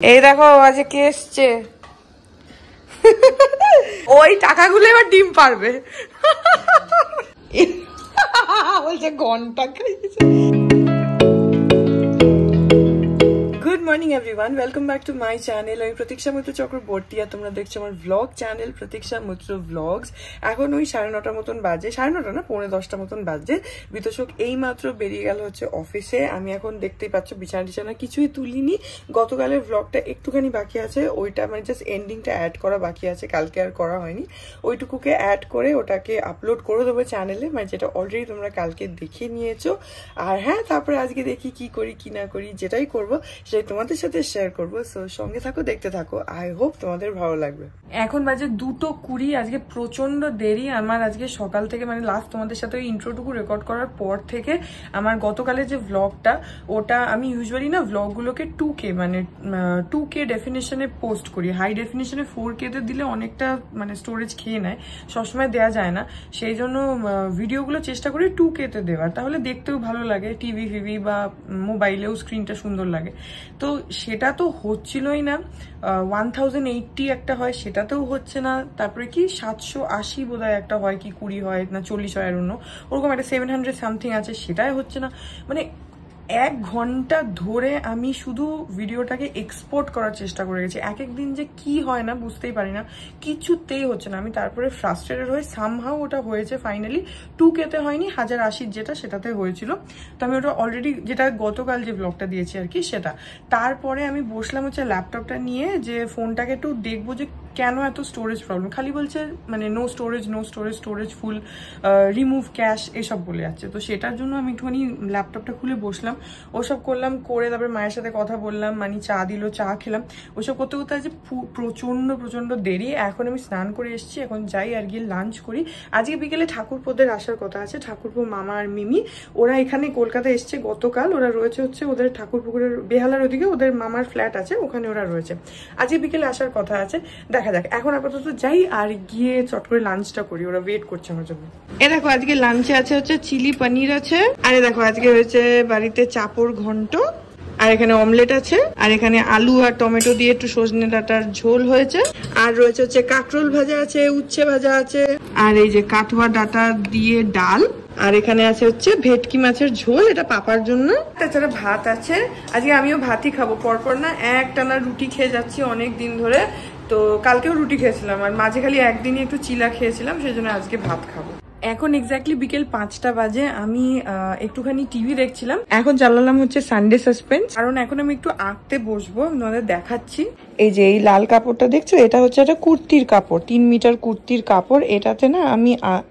এই দেখো আজকে কে এসছে ওই টাকাগুলো এবার ডিম পারবে বলছে ঘন্টা খাইছে। Good morning everyone, welcome back to my channel. আমি প্রতীক্ষা মৈত্র চক্রবর্তী আর তোমরা দেখছো আমার ভ্লগ চ্যানেল প্রতীক্ষা মৈত্র ভ্লগস। এখন ওই 9:30 মতন বাজে, 9:30 না 9:45 মতন বাজে। বিতোষক এই মাত্র বেরিয়ে গেল হচ্ছে অফিসে। আমি এখন দেখতেই পাচ্ছ বিছানা কিছুই তুলিনি। গতকালের ভ্লগটা একটুখানি বাকি আছে, ওইটা মানে জাস্ট এন্ডিংটা অ্যাড করা বাকি আছে, কালকে আর করা হয়নি। ওইটুকুকে অ্যাড করে ওটাকে আপলোড করে দেবো চ্যানেলে, মানে যেটা অলরেডি তোমরা কালকে দেখে নিয়েছো। আর হ্যাঁ, তারপরে আজকে দেখি কি করি কি না করি, যেটাই করবো সেটাই তোমাদের সাথে শেয়ার করবো। সো সঙ্গে থাকো, দেখতে থাকো, আই হোপ তোমাদের ভালো লাগবে। এখন বাজে 2:20। আজকে প্রচন্ড দেরি আমার। আজকে সকাল থেকে মানে লাস্ট তোমাদের সাথে ইন্ট্রোটুকু রেকর্ড করার পর থেকে আমার গতকালের যে ভ্লগটা, ওটা আমি ইউজুয়ালি না ভ্লগগুলোকে 2K মানে 2K ডেফিনেশনে পোস্ট করি। হাই ডেফিনেশনে 4K তে দিলে অনেকটা মানে স্টোরেজ খেয়ে নেয়, সবসময় দেওয়া যায় না। সেই জন্য ভিডিওগুলো চেষ্টা করি 2K তে দেওয়ার, তাহলে দেখতেও ভালো লাগে, টিভি বা মোবাইলেও স্ক্রিনটা সুন্দর লাগে। তো সেটা তো হচ্ছিলই না। 1080 একটা হয়, সেটাতেও হচ্ছে না। তারপরে কি 780 বোধহয় একটা হয়, কি 20 হয় না 40 হয়, অন্য ওরকম একটা 700 সামথিং আছে, সেটাই হচ্ছে না। মানে 1 ঘন্টা ধরে আমি শুধু ভিডিওটাকে এক্সপোর্ট করার চেষ্টা করে গেছি। এক দিন যে কি হয় না বুঝতেই পারি না, কিছুতেই হচ্ছে না। আমি তারপরে ফ্রাস্ট্রেটেড হয়ে সামহাও ওটা হয়েছে ফাইনালি। 2K তে হয়নি, 1080 যেটা সেটাতে হয়েছিল। তো আমি ওটা অলরেডি, যেটা গতকাল যে ব্লগটা দিয়েছি আর কি সেটা। তারপরে আমি বসলাম হচ্ছে ল্যাপটপটা নিয়ে, যে ফোনটাকে একটু দেখবো যে কেন এত স্টোরেজ প্রবলেম। খালি বলছে মানে no storage full, remove cache এসব বলে যাচ্ছে। তো সেটার জন্য আমি একটুখানি ল্যাপটপটা খুলে বসলাম, ওসব করলাম, করে তারপরে মায়ের সাথে কথা বললাম, মানে চা দিল, চা খেলাম। ওসব করতে করতে আজকে প্রচন্ড দেরি। এখন আমি স্নান করে এসেছি, এখন যাই আর গিয়ে লাঞ্চ করি। আজকে বিকেলে ঠাকুরপোদের আসার কথা আছে, ঠাকুরপো মামা আর মিমি ওরা এখানে কলকাতা এসছে গতকাল। ওরা রয়েছে হচ্ছে ওদের ঠাকুরপুকুরের বেহালার ওদিকে, ওদের মামার ফ্ল্যাট আছে, ওখানে ওরা রয়েছে। আজকে বিকেলে আসার কথা আছে, দেখা যাক। এখন আপাতত যাই আর গিয়ে চট করে লাঞ্চটা করি, ওরা ওয়েট করছে আমার জন্য। এ দেখো আজকে লাঞ্চে আছে হচ্ছে চিলি পনির আছে, আর দেখো আজকে হয়েছে বাড়িতে চাপড় ঘন্ট, আর এখানে অমলেট আছে, আর এখানে আলু আর টমেটো দিয়ে একটু সজনে ডাঁটার ঝোল হয়েছে, আর রয়েছে হচ্ছে কাঁকরোল ভাজা আছে, উচ্ছে ভাজা আছে, আর এই যে কাঠুয়া ডাঁটা দিয়ে ডাল, আর এখানে আছে হচ্ছে ভেটকি মাছের ঝোল, এটা পাপার জন্য। তাছাড়া ভাত আছে। আজকে আমিও ভাতই খাবো, পরপর না একটানা রুটি খেয়ে যাচ্ছি অনেক দিন ধরে। তো কালকেও রুটি খেয়েছিলাম, আর মাঝে খালি একদিনই একটু চিলা খেয়েছিলাম, সেই জন্য আজকে ভাত খাবো। এখন এক্স্যাক্টলি বিকেল 5টা বাজে। আমি একটুখানি টিভি দেখছিলাম। এখন চালালাম হচ্ছে সানডে সাসপেন্স, কারণ এখন আমি একটু আঁকতে বসবো, তোমাদের দেখাচ্ছি। এই যে এই লাল কাপড়টা দেখছো, এটা হচ্ছে একটা কুর্তির কাপড়, 3 মিটার কুর্তির কাপড়। এটাতে না আমি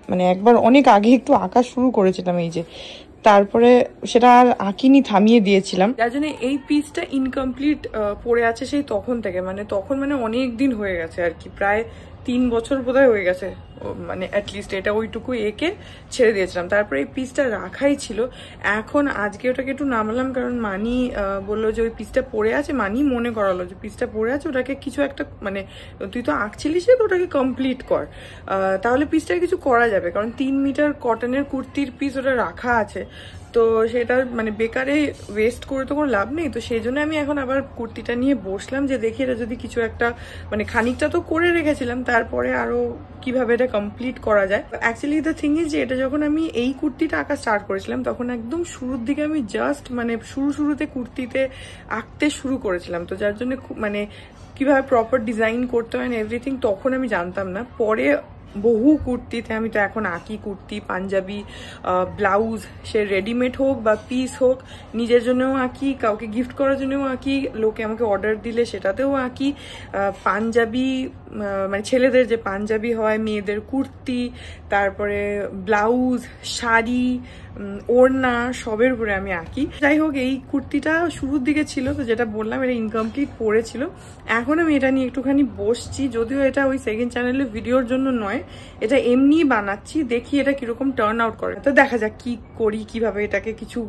মানে একবার অনেক আগে একটু আঁকা শুরু করেছিলাম, এই যে, তারপরে সেটা আর আঁকিনি, থামিয়ে দিয়েছিলাম। যার জন্য এই পিসটা ইনকমপ্লিট পড়ে আছে সেই তখন থেকে, মানে তখন মানে অনেক দিন হয়ে গেছে আর কি, প্রায় 3 বছর বোধহয় হয়ে গেছে, মানে অ্যাটলিস্ট এটা ওইটুকু এঁকে ছেড়ে দিয়েছিলাম। তারপরে এই পিসটা রাখাই ছিল। এখন আজকে ওটাকে একটু নামালাম, কারণ মানি বললো যে ওই পিসটা পড়ে আছে, মানি মনে করালো যে পিসটা পড়ে আছে, ওটাকে কিছু একটা মানে তুই তো আঁকছিলিস তো ওটাকে কমপ্লিট কর, তাহলে পিসটাকে কিছু করা যাবে। কারণ 3 মিটার কটনের কুর্তির পিস ওটা রাখা আছে, তো সেটা মানে বেকারে ওয়েস্ট করে তো কোনো লাভ নেই। তো সেই জন্য আমি এখন আবার কুর্তিটা নিয়ে বসলাম, যে দেখি এটা যদি কিছু একটা মানে খানিকটা তো করে রেখেছিলাম, তারপরে আরো কিভাবে এটা কমপ্লিট করা যায়। অ্যাকচুয়ালি দ্য থিং ইজ যে এটা যখন আমি এই কুর্তিটা আঁকা স্টার্ট করেছিলাম, তখন একদম শুরুর দিকে আমি জাস্ট মানে শুরুতে কুর্তিতে আঁকতে শুরু করেছিলাম। তো যার জন্য মানে কিভাবে প্রপার ডিজাইন করতে হয় না এভরিথিং তখন আমি জানতাম না। পরে বহু কুর্তিতে আমি তো এখন আঁকি, কুর্তি, পাঞ্জাবি, ব্লাউজ, সে রেডিমেড হোক বা পিস হোক, নিজের জন্যও আঁকি, কাউকে গিফট করার জন্যও আঁকি, লোকে আমাকে অর্ডার দিলে সেটাতেও আঁকি। পাঞ্জাবি মানে ছেলেদের যে পাঞ্জাবি হয়, মেয়েদের কুর্তি, তারপরে ব্লাউজ, শাড়ি, ওড়না, সবের উপরে আমি আঁকি। যাই হোক, এই কুর্তিটা শুরুর দিকে ছিল, তো যেটা বললাম এটা ইনকমপ্লিট পড়েছিল। এখন আমি এটা নিয়ে একটুখানি বসছি, যদিও এটা ওই সেকেন্ড চ্যানেলে ভিডিওর জন্য নয়, এটা এমনিই বানাচ্ছি, দেখি এটা কিরকম টার্ন আউট করে। তো দেখা যাক কি করি, কিভাবে এটাকে কিছু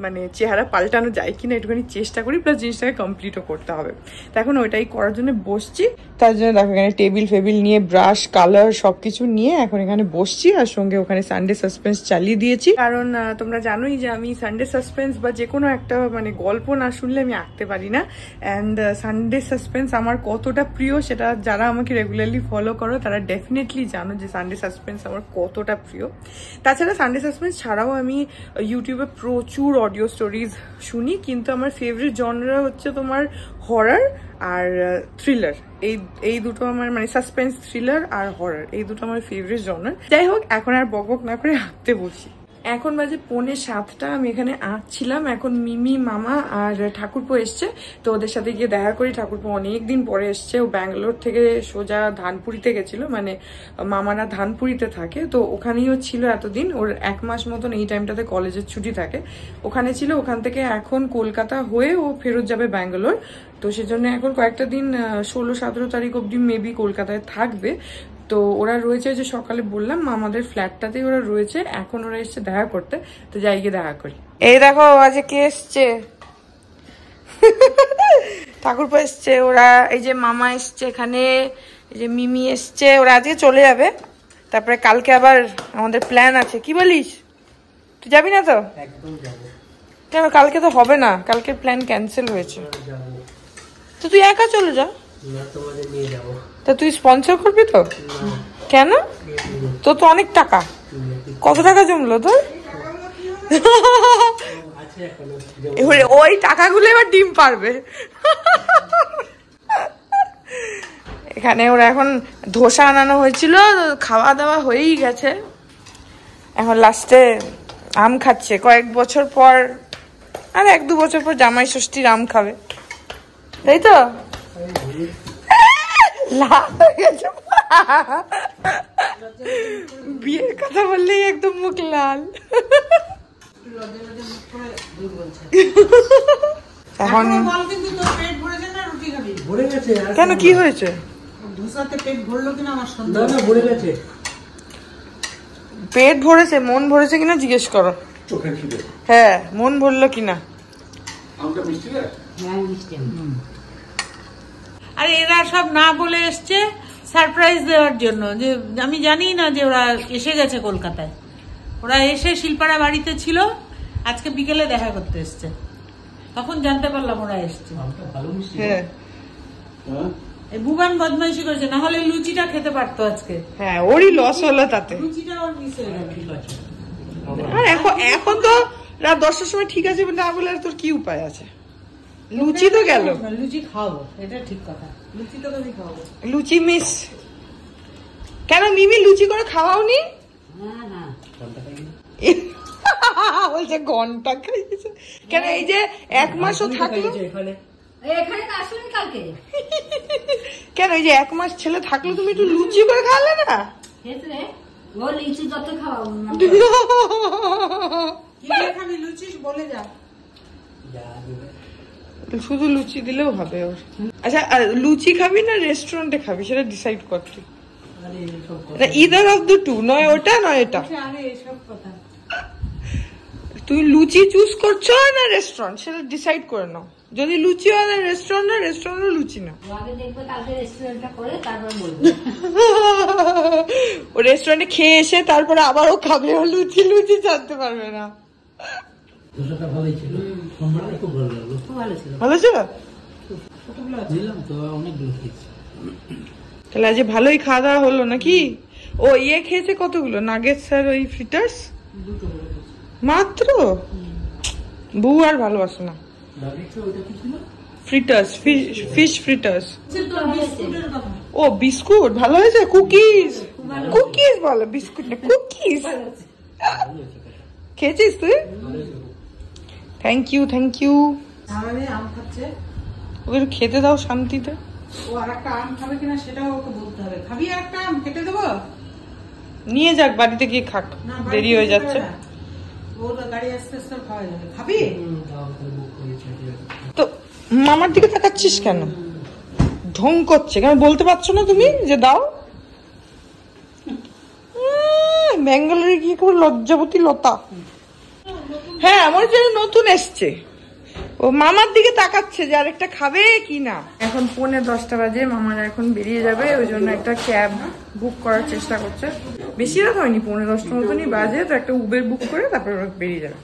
মানে চেহারা পাল্টানো যায় কিনা একটুখানি চেষ্টা করি, প্লাস জিনিসটাকে কমপ্লিটও করতে হবে। তো এখন ওইটাই করার জন্য বসছি। তার জন্য দেখো এখানে টেবিল ফেবিল নিয়ে ব্রাশ কালার সবকিছু নিয়ে এখন এখানে বসছি, আর সঙ্গে ওখানে সানডে সাসপেন্স চালিয়ে দিয়েছি। কারণ তোমরা জানোই যে আমি সানডে সাসপেন্স বা যে কোনো একটা মানে গল্প না শুনলে আমি আঁকতে পারি না। অ্যান্ড সানডে সাসপেন্স আমার কতটা প্রিয় সেটা যারা আমাকে রেগুলারলি ফলো করো তারা ডেফিনেটলি জানো যে সানডে সাসপেন্স আমার কতটা প্রিয়। তাছাড়া সানডে সাসপেন্স ছাড়াও আমি ইউটিউবে প্রচুর অডিও স্টোরিজ শুনি, কিন্তু আমার ফেভারিট জনরা হচ্ছে তোমার হরর আর থ্রিলার। এই দুটো আমার মানে সাসপেন্স, থ্রিলার আর হরর, এই দুটো আমার ফেভারিট জনার। যাই হোক, এখন আর বকবক না করে আঁকতে বসি। এখন বাজে 6:45, আমি এখানে আঁকছিলাম। এখন মিমি, মামা আর ঠাকুরপো এসছে, তো ওদের সাথে গিয়ে দেখা করি। ঠাকুরপো অনেকদিন পরে এসছে, ও ব্যাঙ্গালোর থেকে সোজা ধানপুরিতে গেছিল, মানে মামারা ধানপুরিতে থাকে, তো ওখানেই ছিল এতদিন। ওর 1 মাস মতন এই টাইমটাতে কলেজের ছুটি থাকে, ওখানে ছিল। ওখান থেকে এখন কলকাতা হয়ে ও ফেরত যাবে ব্যাঙ্গালোর, তো সেজন্য এখন কয়েকটা দিন 16-17 তারিখ অব্দি মেবি কলকাতায় থাকবে। তো ওরা রয়েছে, যে সকালে বললাম আমাদের ফ্ল্যাটটাতেই ওরা রয়েছে। এখন ওরা এসছে দেখা করতে, তো যাই গিয়ে দেখা করি। এই দেখো আজ কে এসছে, ঠাকুরপো এসছে, ওরা এই যে মামা এসছে এখানে, এই যে মিমি এসছে। ওরা আজকে চলে যাবে, তারপরে কালকে আবার আমাদের প্ল্যান আছে। কি বলিস, তুই যাবি না তো? কেন, কালকে তো হবে না, কালকের প্ল্যান ক্যান্সেল হয়েছে। তো তুই একা চলে যা, তা তুই স্পন্সর করবি তো? কেন, তোর তো অনেক টাকা। কত টাকা জমলো তোর? ওই টাকাগুলো এবার ডিম পারবে। এখানে ওরা এখন ধোসা আনানো হয়েছিল, খাওয়া দাওয়া হয়েই গেছে। এখন লাস্টে আম খাচ্ছে, কয়েক বছর পর, আর 1-2 বছর পর জামাই ষষ্ঠীর আম খাবে, তাই তো? বিয়ের কথা বললেই একদম মুখ লাল। এখন কেন, কি হয়েছে? পেট ভরেছে, মন ভরেছে কিনা জিজ্ঞেস করো। হ্যাঁ, মন ভরলো কিনা। আর এরা সব না বলে এসছে সারপ্রাইজ দেওয়ার জন্য, যে আমি জানি না যে ওরা এসে গেছে কলকাতায়। ওরা এসে শিল্পারা বাড়িতে ছিল, আজকে বিকেলে দেখা করতে এসছে, তখন জানতে পারলাম ওরা এসছে। হ্যাঁ, এই ভুবান বদমাইশি করেছে, না হলে লুচিটা খেতে পারতো আজকে। হ্যাঁ, ওরই লস হলো তাতে। লুচিটা ওর মিস হয়ে গেল। আর এখন তো রাত 10টার সময় ঠিক আছে না বলে আর তোর কি উপায় আছে? লুচি তো গেল, লুচি খাওয়াবো, এটা ঠিক কথা, লুচি তো আমি খাওয়াবো। লুচি মিস কেন? মিমি লুচি করে খাওয়াওনি? বলছে ঘন্টা খাইছে কেন? এই যে 1 মাসও থাকলো কেন? এই যে 1 মাস ছেলে থাকলো, তুমি একটু লুচি করে খাওয়ালে না? শুধু লুচি দিলেও হবে ওর। আচ্ছা, লুচি খাবি না রেস্টুরেন্টে খাবি সেটা ডিসাইড করছি। ইদার অফ দ্য টু, নয় ওটা নয় এটা। তুই লুচি চুজ করছো না রেস্টুরেন্ট, সেটা ডিসাইড করে নাও। যদি লুচি হয় রেস্টুরেন্ট না, রেস্টুরেন্টে লুচি না। ও রেস্টুরেন্টে খেয়ে এসে তারপরে আবার ও খাবে, ও লুচি লুচি জানতে পারবে না। ভালো ছিল, তাহলে আজ ভালোই খাওয়া দাওয়া হলো নাকি? ও ইয়ে খেয়েছে কতগুলো নাগেটস আর ওই ফ্রিটার্স মাত্র। বউ আর ভালোবাসে না। Fritters, fish fritters. ও বিস্কুট ভালো হয়েছে? কুকিজ, কুকিজ বলো, বিস্কুট না কুকিজ। খেয়েছিস তুই? Thank you, thank you. ওকে খেতে দাও শান্তিতে। ও আরেকটা আম খাবে কিনা সেটাও ওকে বলতে হবে। খাবি একটা আম? কেটে দেবো? নিয়ে যাক, বাড়িতে গিয়ে খাক, দেরি হয়ে যাচ্ছে। তো মামার দিকে তাকাচ্ছিস কেন? ঢং করছে কেন? বলতে পারছো না তুমি যে দাও? ব্যাঙ্গালোরে গিয়ে কেবল লজ্জাবতী লতা। হ্যাঁ আমার জন্য নতুন এসছে, ও মামার দিকে তাকাচ্ছে যে আরেকটা খাবে কি না। এখন 9:45 বাজে, মামারা এখন বেরিয়ে যাবে, ওই জন্য একটা ক্যাব বুক করার চেষ্টা করছে। বেশি রাত হয়নি, 9:45 মতনই বাজে, তো একটা উবের বুক করে তারপর বেরিয়ে যাবে।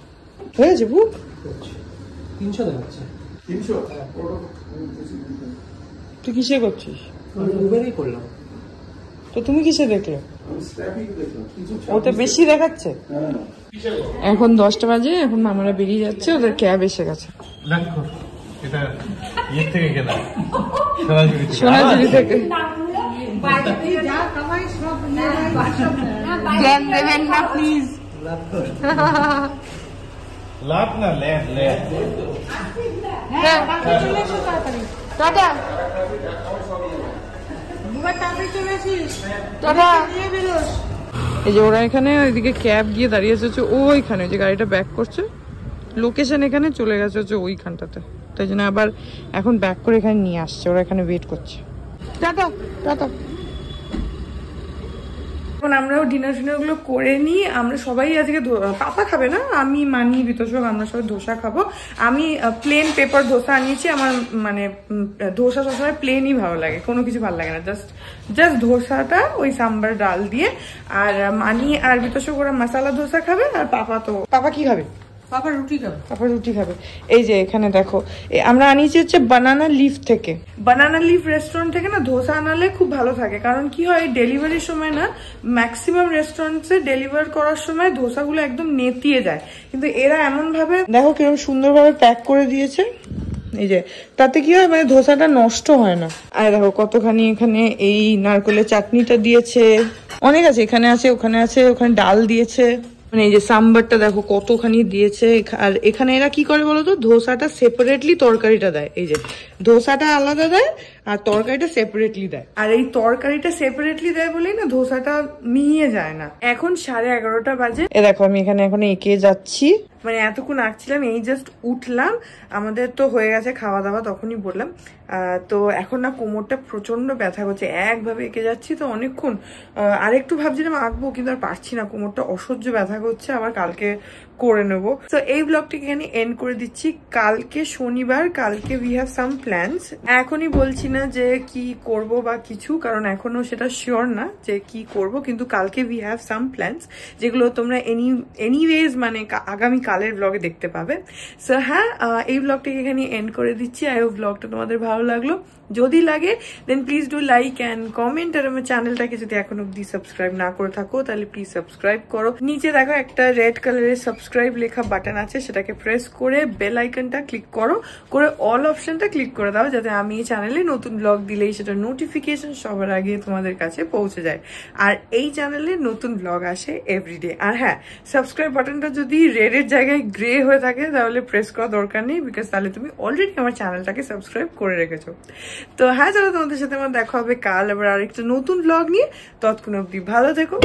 হয়েছে বুক 300 দেখাচ্ছে। 300? তুই কিসে করছিস? উবেরই করলাম। তো তুমি কিসে দেখলে? ওটা বেশি দেখাচ্ছে। এখন 10টা বাজে, এখন মামারা বেরিয়ে যাচ্ছে, ওদের ক্যাব এসে গেছে। সোনাঝুরি থেকে জ্ঞান দেবেন না প্লিজ। লাভ না ল্যাব টাটা টাটা। এই যে ওরা এখানে ওইদিকে ক্যাব গিয়ে দাঁড়িয়েছে হচ্ছে ওইখানে, যে গাড়িটা ব্যাক করছে, লোকেশন এখানে চলে গেছে হচ্ছে ওইখানটাতে, তাই জন্য আবার এখন ব্যাক করে এখানে নিয়ে আসছে, ওরা এখানে ওয়েট করছে। Tata tata. এখন আমরাও ডিনার ফিনার গুলো করে নিই। আমরা সবাই আজকে, পাপা খাবে না, আমি মানি বিতোষক আমরা সবাই ধোসা খাবো। আমি প্লেন পেপার ধোসা আনিয়েছি, আমার মানে ধোসা সবসময় প্লেনই ভালো লাগে, কোনো কিছু ভালো লাগে না, জাস্ট ধোসাটা ওই সাম্বার ডাল দিয়ে। আর মানি আর বিতোষক ওরা মশলা ধোসা খাবে, আর পাপা কি খাবে? পাপা রুটি খাবে। পাপা রুটি খাবে। এই যে এখানে দেখো আমরা আনিয়েছি হচ্ছে বানানা লিফ থেকে। বানানা লিফ রেস্টুরেন্ট থেকে না ধোসা আনালে খুব ভালো থাকে, কারণ কি হয় ডেলিভারির সময় না ম্যাক্সিমাম রেস্টুরেন্টসে ডেলিভার করার সময় ধোসাগুলো একদম নেতিয়ে যায়, কিন্তু এরা এমন ভাবে দেখো কিরকম সুন্দরভাবে প্যাক করে দিয়েছে, এই যে তাতে কি হয় মানে ধোসাটা নষ্ট হয় না। আর দেখো কতখানি এখানে এই নারকেলের চাটনিটা দিয়েছে, অনেক আছে, এখানে আছে ওখানে আছে, ওখানে ডাল দিয়েছে, মানে এই যে সাম্বারটা দেখো কতখানি দিয়েছে। আর এখানে এরা কি করে বলতো, ধোসাটা সেপারেটলি তরকারিটা দেয়, এই যে ধোসাটা আলাদা দেয় আর তরকারিটা সেপারেটলি দেয়, আর এই তরকারিটা সেপারেটলি দেয় বলেই না ধোসাটা মিহিয়ে যায় না। এখন 11:30 বাজে, এ দেখো আমি এখানে এখন এঁকে যাচ্ছি, মানে এতক্ষণ আঁকছিলাম, এই জাস্ট উঠলাম, আমাদের তো হয়ে গেছে খাওয়া দাওয়া, তখনই বললাম। তো এখন না কোমরটা প্রচন্ড ব্যথা করছে, একভাবে এঁকে যাচ্ছি তো অনেকক্ষণ, আরেকটু ভাবছিলাম আঁকবো কিন্তু আর পারছি না, কোমরটা অসহ্য ব্যথা করছে, আবার কালকে করে নেবো। তো এই ব্লগটিকে এখানে এন্ড করে দিচ্ছি। কালকে শনিবার, কালকে উই হ্যাভ সাম প্ল্যানস। এখনই বলছি না যে কি করব বা কিছু, কারণ এখনো সেটা শিওর না যে কি করব, কিন্তু কালকে উই হ্যাভ সাম প্ল্যানস যেগুলো তোমরা এনিওয়েজ মানে আগামী কালের ব্লগে দেখতে পাবে। সো হ্যাঁ, এই ব্লগটিকে এখানে এন্ড করে দিচ্ছি। আই হোপ ব্লগটা তোমাদের ভালো লাগলো, যদি লাগে then please do like and comment, আর আমার চ্যানেলটাকে যদি এখন অব্দি সাবস্ক্রাইব না করে থাকো তাহলে প্লিজ সাবস্ক্রাইব করো। নিচে দেখো একটা রেড কালারের সাবস্ক্রাইব লেখা বাটন আছে, সেটাকে প্রেস করে বেল আইকনটা ক্লিক করো, করে অল অপশনটা ক্লিক করে দাও, যাতে আমি এই চ্যানেলে নতুন ব্লগ দিলেই সেটা নোটিফিকেশন সবার আগে তোমাদের কাছে পৌঁছে যায়, আর এই চ্যানেলে নতুন ব্লগ আসে এভরিডে। আর হ্যাঁ, সাবস্ক্রাইব বাটনটা যদি রেডের জায়গায় গ্রে হয়ে থাকে তাহলে প্রেস করা দরকার নেই, বিকজ তাহলে তুমি অলরেডি আমার চ্যানেলটাকে সাবস্ক্রাইব করে রেখেছো। তো হ্যাঁ, চলো তোমাদের সাথে আমার দেখা হবে কাল আবার আরেকটা নতুন ব্লগ নিয়ে, ততক্ষণ অব্দি ভালো থেকো।